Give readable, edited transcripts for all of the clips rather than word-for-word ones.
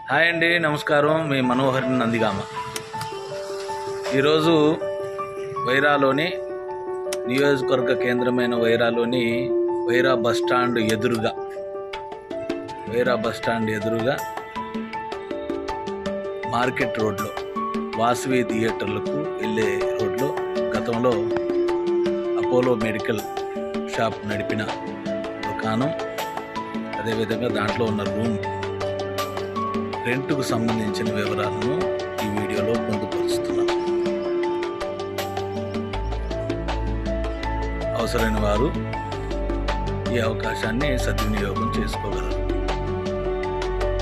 Hi అండి, నమస్కారం. మీ మనోహర్ నందిగామ. ఈరోజు వైరాలోని నియోజకవర్గ కేంద్రమైన వైరాలోని వైరా బస్టాండ్ ఎదురుగా మార్కెట్ రోడ్లో వాసవి థియేటర్లకు వెళ్ళే రోడ్లో గతంలో అపోలో మెడికల్ షాప్ నడిపిన దుకాణం, అదేవిధంగా దాంట్లో ఉన్న రూమ్ రెంట్కు సంబంధించిన వివరాలను ఈ వీడియోలో పొందుపరుస్తున్నాం. అవసరమైన వారు ఈ అవకాశాన్ని సద్వినియోగం చేసుకోగలరు.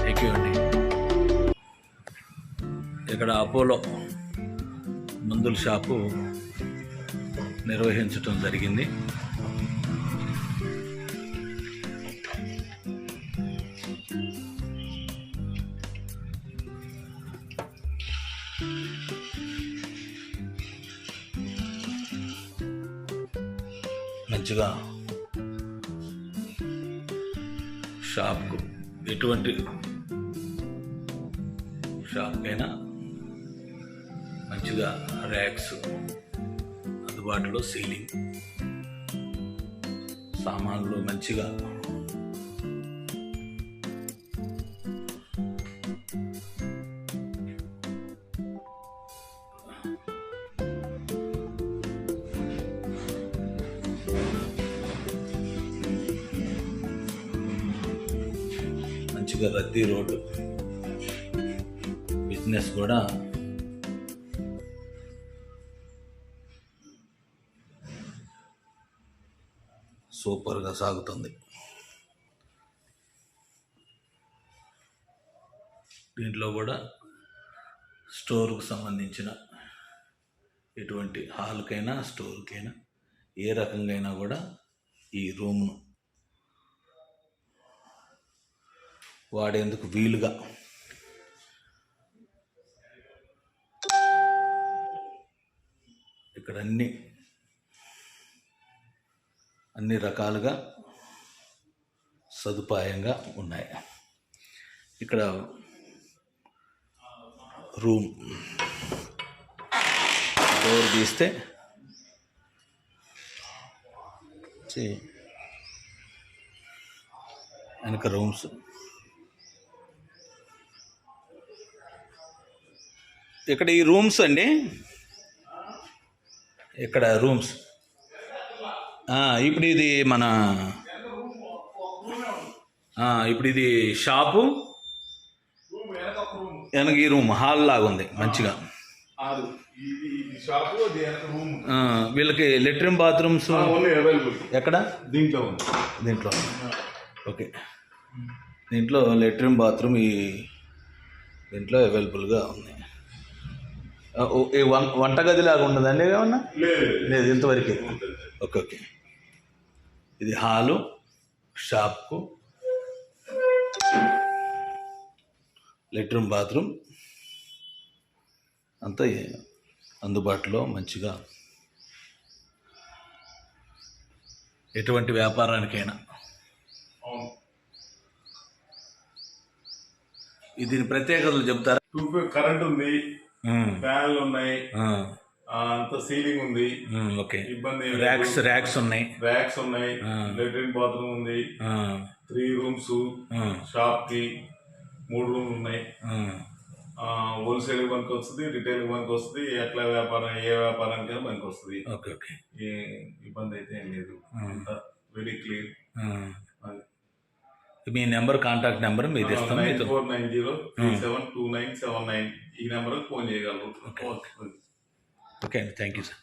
థ్యాంక్ యూ అండి. ఇక్కడ అపోలో మందుల షాపు నిర్వహించడం జరిగింది. మంచిగా షాప్కు ఎటువంటి షాప్ అయినా మంచిగా ర్యాక్స్ అందుబాటులో, సీలింగ్ సామాన్లు మంచిగా రద్దీ రోడ్డు, బిజినెస్ కూడా సూపర్గా సాగుతుంది. దీంట్లో కూడా స్టోర్కు సంబంధించిన ఎటువంటి హాల్కైనా స్టోర్కైనా ఏ రకంగా అయినా కూడా ఈ రూమ్ను వాడేందుకు వీలుగా ఇక్కడ అన్ని రకాలుగా సదుపాయంగా ఉన్నాయి. ఇక్కడ రూమ్ డోర్ తీస్తే వెనక రూమ్స్, ఇక్కడ ఈ రూమ్స్ అండి, ఇక్కడ రూమ్స్. ఇప్పుడు ఇది ఇప్పుడు ఇది షాపు, వెనక ఈ రూమ్ హాల్ లాగా ఉంది మంచిగా. వీళ్ళకి లెట్రిన్ బాత్రూమ్స్ ఎక్కడ? దీంట్లో ఓకే, దీంట్లో లెట్రిన్ బాత్రూమ్ దీంట్లో అవైలబుల్గా ఉంది. వంటగది లాగా ఉండదండి ఏమన్నా? లేదు, ఇంతవరకు. ఓకే. ఇది హాలు, షాప్కు లెట్రిన్ బాత్రూమ్ అంతా అందుబాటులో మంచిగా ఎటువంటి వ్యాపారానికైనా. దీని ప్రత్యేకతలు చెప్తారా? కరెంట్ ఉంది, ఫ్యాన్లు ఉన్నాయి, అంత సీలింగ్ ఉంది. ఓకే. ఇబ్బంది. ర్యాక్స్ ఉన్నాయి, లెట్రిన్ బాత్రూమ్ ఉంది, 3 రూమ్స్, షాప్ కి 3 రూమ్లు ఉన్నాయి. హోల్సేల్ పనికి వస్తుంది, రిటైల్ పనికి వస్తుంది, ఎట్లా వ్యాపారం ఏ వ్యాపారానికైనా పనికి వస్తుంది. ఇబ్బంది అయితే ఏం లేదు, అంతా వెరీ క్లియర్. మీ నెంబర్, కాంటాక్ట్ నెంబర్ మీది ఇస్తాం. 9490372979 ఈ నెంబర్కి ఫోన్ చేయగలరు. Okay, thank you sir.